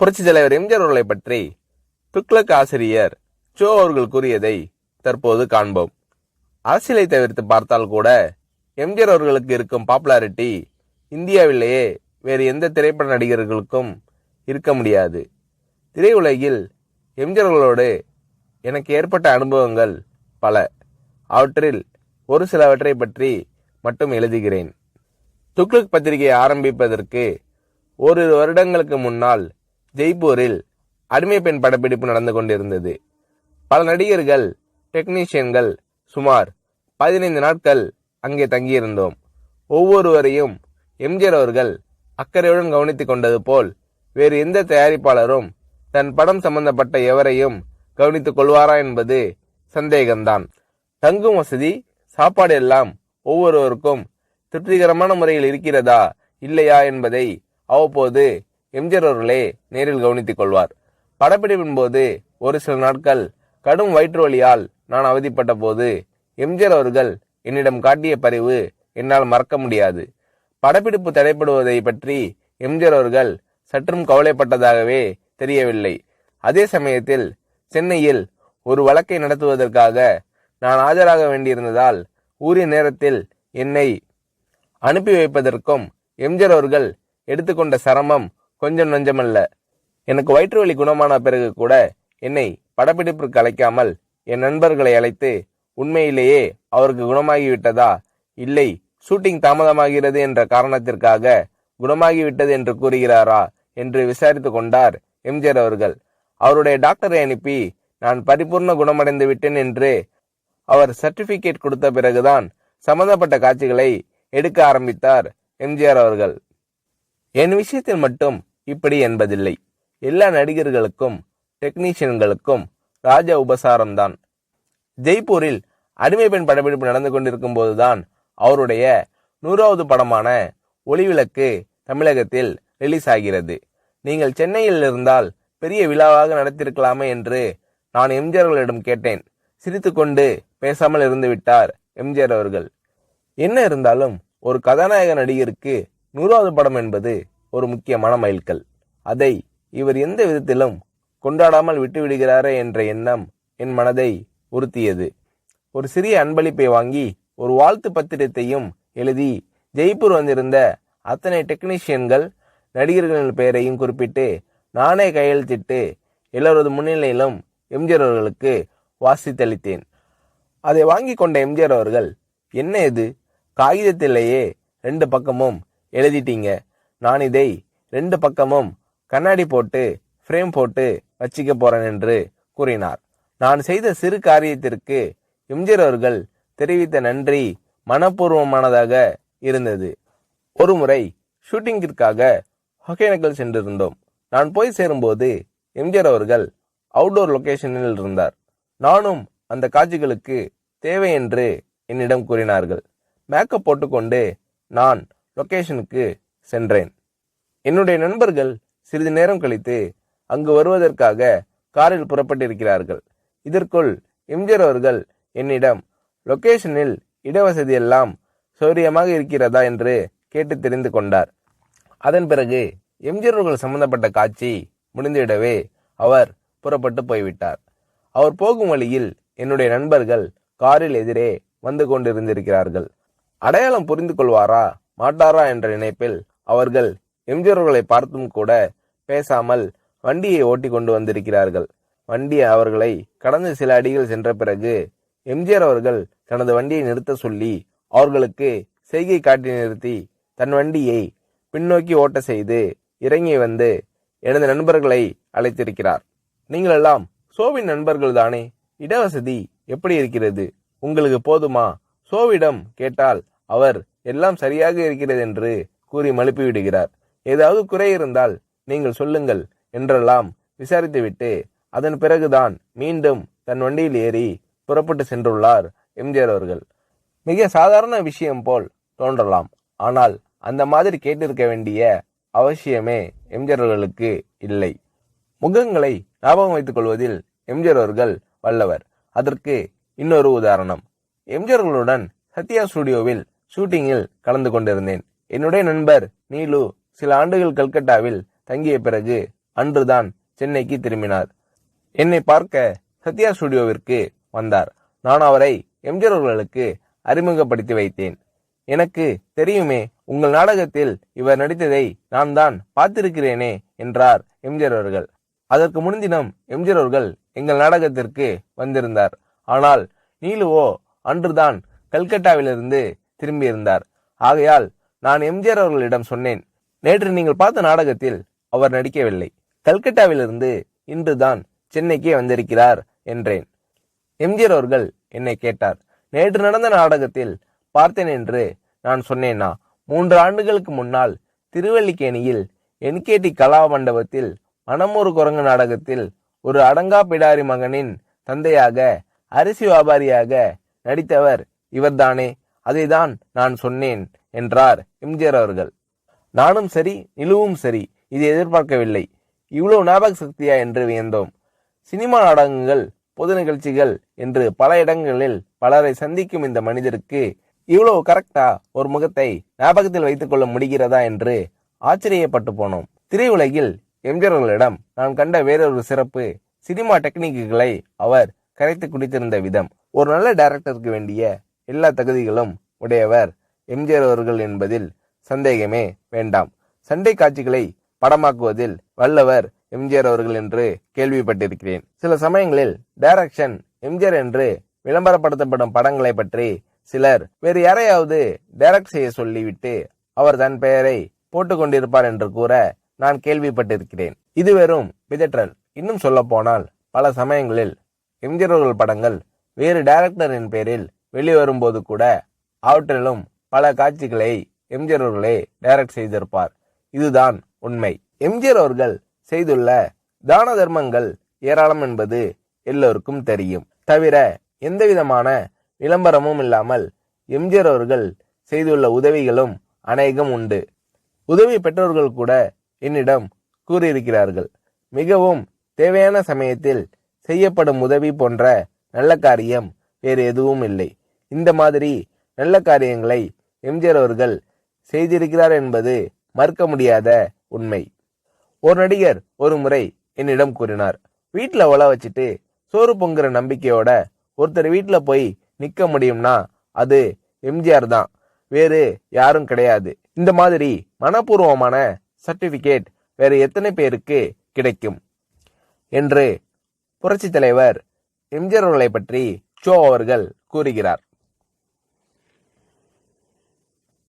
புரட்சி தலைவர் எம்ஜிஆர் அவர்களை பற்றி துக்ளக் ஆசிரியர் சோ அவர்கள் கூறியதை தற்போது காண்போம். அரசியலை தவிர்த்து பார்த்தால் கூட எம்ஜிஆர் அவர்களுக்கு இருக்கும் பாப்புலாரிட்டி இந்தியாவிலேயே வேறு எந்த திரைப்பட நடிகர்களுக்கும் இருக்க முடியாது. திரையுலகில் எம்ஜிஆர் அவர்களோடு எனக்கு ஏற்பட்ட அனுபவங்கள் பல. அவற்றில் ஒரு சிலவற்றை பற்றி மட்டும் எழுதுகிறேன். துக்ளக் பத்திரிகை ஆரம்பிப்பதற்கு ஓரிரு வருடங்களுக்கு முன்னால் ஜெய்ப்பூரில் அடிமை பெண் படப்பிடிப்பு நடந்து கொண்டிருந்தது. பல நடிகர்கள், டெக்னீஷியன்கள் சுமார் 15 நாட்கள் அங்கே தங்கியிருந்தோம். ஒவ்வொருவரையும் எம்ஜிஆர் அவர்கள் அக்கறையுடன் கவனித்துக் கொண்டது போல் வேறு எந்த தயாரிப்பாளரும் தன் படம் சம்பந்தப்பட்ட எவரையும் கவனித்துக் கொள்வாரா என்பது சந்தேகம்தான். தங்கும் வசதி, சாப்பாடு எல்லாம் ஒவ்வொருவருக்கும் திருப்திகரமான முறையில் இருக்கிறதா இல்லையா என்பதை அவ்வப்போது எம்ஜிஆர் அவர்களே நேரில் கவனித்துக் கொள்வார். படப்பிடிப்பின் போது ஒரு சில நாட்கள் கடும் வயிற்று வலியால் நான் அவதிப்பட்ட போது எம்ஜிஆர் அவர்கள் என்னிடம் காட்டிய பரிவு என்னால் மறக்க முடியாது. படப்பிடிப்பு தடைப்படுவதை பற்றி எம்ஜிஆர் அவர்கள் சற்றும் கவலைப்பட்டதாகவே தெரியவில்லை. அதே சமயத்தில் சென்னையில் ஒரு வழக்கை நடத்துவதற்காக நான் ஆஜராக வேண்டியிருந்ததால் உரிய நேரத்தில் என்னை அனுப்பி வைப்பதற்கும் எம்ஜிஆர் அவர்கள் எடுத்துக்கொண்ட சிரமம் கொஞ்சம் நஞ்சமல்ல. எனக்கு வயிற்று வலி குணமான பிறகு கூட என்னை படப்பிடிப்பிற்கு அழைக்காமல் என் நண்பர்களை அழைத்து உண்மையிலேயே அவருக்கு குணமாகிவிட்டதா, இல்லை ஷூட்டிங் தாமதமாகிறது என்ற காரணத்திற்காக குணமாகிவிட்டது என்று கூறுகிறாரா என்று விசாரித்து கொண்டார் எம்ஜிஆர் அவர்கள். அவருடைய டாக்டரை அனுப்பி நான் பரிபூர்ண குணமடைந்து விட்டேன் என்று அவர் சர்டிபிகேட் கொடுத்த பிறகுதான் சம்பந்தப்பட்ட காட்சிகளை எடுக்க ஆரம்பித்தார் எம்ஜிஆர் அவர்கள். என் விஷயத்தில் மட்டும் இப்படி என்பதில்லை. எல்லா நடிகர்களுக்கும் டெக்னீஷியன்களுக்கும் ராஜ உபசாரம்தான். ஜெய்ப்பூரில் அடிமை பெண் படப்பிடிப்பு நடந்து கொண்டிருக்கும் போதுதான் அவருடைய 100வது படமான ஒளிவிளக்கு தமிழகத்தில் ரிலீஸ் ஆகிறது. நீங்கள் சென்னையில் இருந்தால் பெரிய விழாவாக நடத்திருக்கலாமே என்று நான் எம்ஜிஆர் அவர்களிடம் கேட்டேன். சிரித்துக்கொண்டு பேசாமல் இருந்து விட்டார் எம்ஜிஆர் அவர்கள். என்ன இருந்தாலும் ஒரு கதாநாயக நடிகருக்கு 100வது படம் என்பது ஒரு முக்கியமான மைல்கல். அதை இவர் எந்த விதத்திலும் கொண்டாடாமல் விட்டுவிடுகிறாரே என்ற எண்ணம் என் மனதை உறுத்தியது. ஒரு சிறிய அன்பளிப்பை வாங்கி ஒரு வாழ்த்து பத்திரத்தையும் எழுதி ஜெய்ப்பூர் வந்திருந்த அத்தனை டெக்னீஷியன்கள், நடிகர்களின் பெயரையும் குறிப்பிட்டு நானே கையெழுத்திட்டு எல்லோரது முன்னிலையிலும் எம்ஜிஆர் அவர்களுக்கு வாசித்தளித்தேன். அதை வாங்கி கொண்ட எம்ஜிஆர் அவர்கள், என்ன இது, காகிதத்திலேயே 2 பக்கமும் எழுதிட்டீங்க, நான் இதை 2 பக்கமும் கண்ணாடி போட்டு ஃப்ரேம் போட்டு வச்சிக்க போறேன் என்று கூறினார். நான் செய்த சிறு காரியத்திற்கு எம்ஜிஆர் அவர்கள் தெரிவித்த நன்றி மனப்பூர்வமானதாக இருந்தது. ஒரு முறை ஷூட்டிங்கிற்காக ஒகேனக்கல் சென்றிருந்தோம். நான் போய் சேரும்போது எம்ஜிஆர் அவர்கள் அவுட்டோர் லொகேஷனில் இருந்தார். நானும் அந்த காட்சிகளுக்கு தேவை என்று என்னிடம் கூறினார்கள். மேக்கப் போட்டுக்கொண்டு நான் லொகேஷனுக்கு சென்றேன். என்னுடைய நண்பர்கள் சிறிது நேரம் கழித்து அங்கு வருவதற்காக காரில் புறப்பட்டிருக்கிறார்கள். இதற்குள் எம்ஜிஆர் அவர்கள் என்னிடம் லொகேஷனில் இடவசதி எல்லாம் சௌரியமாக இருக்கிறதா என்று கேட்டு தெரிந்து கொண்டார். அதன் பிறகு எம்ஜிஆர் அவர்கள் சம்பந்தப்பட்ட காட்சி முடிந்துவிடவே அவர் புறப்பட்டு போய்விட்டார். அவர் போகும் வழியில் என்னுடைய நண்பர்கள் காரில் எதிரே வந்து கொண்டிருந்திருக்கிறார்கள். அடையாளம் புரிந்து கொள்வாரா மாட்டாரா என்ற நினைப்பில் அவர்கள் எம்ஜிஆர் அவர்களை பார்த்தும் கூட பேசாமல் வண்டியை ஓட்டி கொண்டு வந்திருக்கிறார்கள். வண்டி அவர்களை கடந்து சில அடிகள் சென்ற பிறகு எம்ஜிஆர் அவர்கள் தனது வண்டியை நிறுத்த சொல்லி அவர்களுக்கு செய்கை காட்டி நிறுத்தி தன் வண்டியை பின்னோக்கி ஓட்ட செய்து இறங்கி வந்து எனது நண்பர்களை அழைத்திருக்கிறார். நீங்கள் எல்லாம் சோவின் நண்பர்கள் தானே, இடவசதி எப்படி இருக்கிறது, உங்களுக்கு போதுமா? சோவிடம் கேட்டால் அவர் எல்லாம் சரியாக இருக்கிறது என்று கூறி மழுப்பி விடுகிறார். ஏதாவது குறை இருந்தால் நீங்கள் சொல்லுங்கள் என்றெல்லாம் விசாரித்துவிட்டு அதன் பிறகுதான் மீண்டும் தன் வண்டியில் ஏறி புறப்பட்டு சென்றுள்ளார் எம்ஜிஆர் அவர்கள். மிக சாதாரண விஷயம் போல் தோன்றலாம், ஆனால் அந்த மாதிரி கேட்டிருக்க வேண்டிய அவசியமே எம்ஜிஆர் அவர்களுக்கு இல்லை. முகங்களை ஞாபகம் வைத்துக் கொள்வதில் எம்ஜிஆர் அவர்கள் வல்லவர். அதற்கு இன்னொரு உதாரணம். எம்ஜிஆர் அவர்களுடன் சத்யா ஸ்டுடியோவில் ஷூட்டிங்கில் கலந்து கொண்டிருந்தேன். என்னுடைய நண்பர் நீலு சில ஆண்டுகள் கல்கட்டாவில் தங்கிய பிறகு அன்றுதான் சென்னைக்கு திரும்பினார். என்னை பார்க்க சத்யா ஸ்டுடியோவிற்கு வந்தார். நான் அவரை எம்ஜிஆர் அவர்களுக்கு அறிமுகப்படுத்தி வைத்தேன். எனக்கு தெரியுமே, உங்கள் நாடகத்தில் இவர் நடித்ததை நான் தான் பார்த்திருக்கிறேனே என்றார் எம்ஜிஆர் அவர்கள். அதற்கு முன்தினம் எம்ஜிஆர் அவர்கள் எங்கள் நாடகத்திற்கு வந்திருந்தார். ஆனால் நீலுவோ அன்றுதான் கல்கட்டாவிலிருந்து திரும்பியிருந்தார். ஆகையால் நான் எம்ஜிஆர் அவர்களிடம் சொன்னேன், நேற்று நீங்கள் பார்த்த நாடகத்தில் அவர் நடிக்கவில்லை. கல்கட்டாவிலிருந்து இன்றுதான் சென்னைக்கே வந்திருக்கிறார் என்றேன். எம்ஜிஆர் அவர்கள் என்னை கேட்டார், நேற்று நடந்த நாடகத்தில் பார்த்தேன் என்று நான் சொன்னேனா? 3 ஆண்டுகளுக்கு முன்னால் திருவல்லிக்கேணியில் என்கேடி கலா மண்டபத்தில் மனமொரு குரங்கு நாடகத்தில் ஒரு அடங்கா பிடாரி மகனின் தந்தையாக அரிசி வியாபாரியாக நடித்தவர் இவர்தானே, அதைதான் நான் சொன்னேன் என்றார் எம்ஜிஆர் அவர்கள். நானும் சரி, நிலுவும் சரி, இதை எதிர்பார்க்கவில்லை. இவ்வளவு ஞாபக சக்தியா என்று வியந்தோம். சினிமா நாடகங்கள், பொது நிகழ்ச்சிகள் என்று பல இடங்களில் பலரை சந்திக்கும் இந்த மனிதருக்கு இவ்வளவு கரெக்டா ஒரு முகத்தை ஞாபகத்தில் வைத்துக் கொள்ள முடிகிறதா என்று ஆச்சரியப்பட்டு போனோம். திரையுலகில் எம்ஜிஆர் அவர்களிடம் நான் கண்ட வேறொரு சிறப்பு, சினிமா டெக்னிக்குகளை அவர் கரைத்து குடித்திருந்த விதம். ஒரு நல்ல டைரக்டருக்கு வேண்டிய எல்லா தகுதிகளும் உடையவர் எம்ஜிஆர் அவர்கள் என்பதில் சந்தேகமே வேண்டாம். சண்டை காட்சிகளை படமாக்குவதில் வல்லவர் எம்ஜிஆர் அவர்கள் என்று கேள்விப்பட்டிருக்கிறேன். சில சமயங்களில் டைரக்ஷன் எம்ஜிஆர் என்று விளம்பரப்படுத்தப்படும் படங்களை பற்றி சிலர் வேறு யாரையாவது டைரக்ட் செய்ய சொல்லிவிட்டு அவர் தன் பெயரை போட்டுக் கொண்டிருப்பார் என்று கூற நான் கேள்விப்பட்டிருக்கிறேன். இது வெறும் பிதற்றல். இன்னும் சொல்ல போனால் பல சமயங்களில் எம்ஜிஆர் அவர்கள் படங்கள் வேறு டைரக்டரின் பெயரில் வெளிவரும்போது கூட அவற்றிலும் பல காட்சிகளை எம்ஜிஆர் அவர்களே டைரக்ட் செய்திருப்பார். இதுதான் உண்மை. எம்ஜிஆர் அவர்கள் செய்துள்ள தான தர்மங்கள் ஏராளம் என்பது எல்லோருக்கும் தெரியும். தவிர எந்தவிதமான விளம்பரமும் இல்லாமல் எம்ஜிஆர் அவர்கள் செய்துள்ள உதவிகளும் அநேகம் உண்டு. உதவி பெற்றோர்கள் கூட என்னிடம் கூறியிருக்கிறார்கள். மிகவும் தேவையான சமயத்தில் செய்யப்படும் உதவி போன்ற நல்ல காரியம் வேறு எதுவும் இல்லை. இந்த மாதிரி நல்ல காரியங்களை எம்ஜிஆர் அவர்கள் செய்திருக்கிறார் என்பது மறுக்க முடியாத உண்மை. ஒரு நடிகர் ஒரு முறை என்னிடம் கூறினார், வீட்டுல ஒல வச்சுட்டு சோறு பொங்குற நம்பிக்கையோட ஒருத்தர் வீட்டுல போய் நிக்க முடியும்னா அது எம்ஜிஆர் தான், வேறு யாரும் கிடையாது. இந்த மாதிரி மனப்பூர்வமான சர்டிபிகேட் வேறு எத்தனை பேருக்கு கிடைக்கும் என்று புரட்சி தலைவர் எம்ஜிஆர் அவர்களை பற்றி ஷோ அவர்கள் கூறுகிறார்.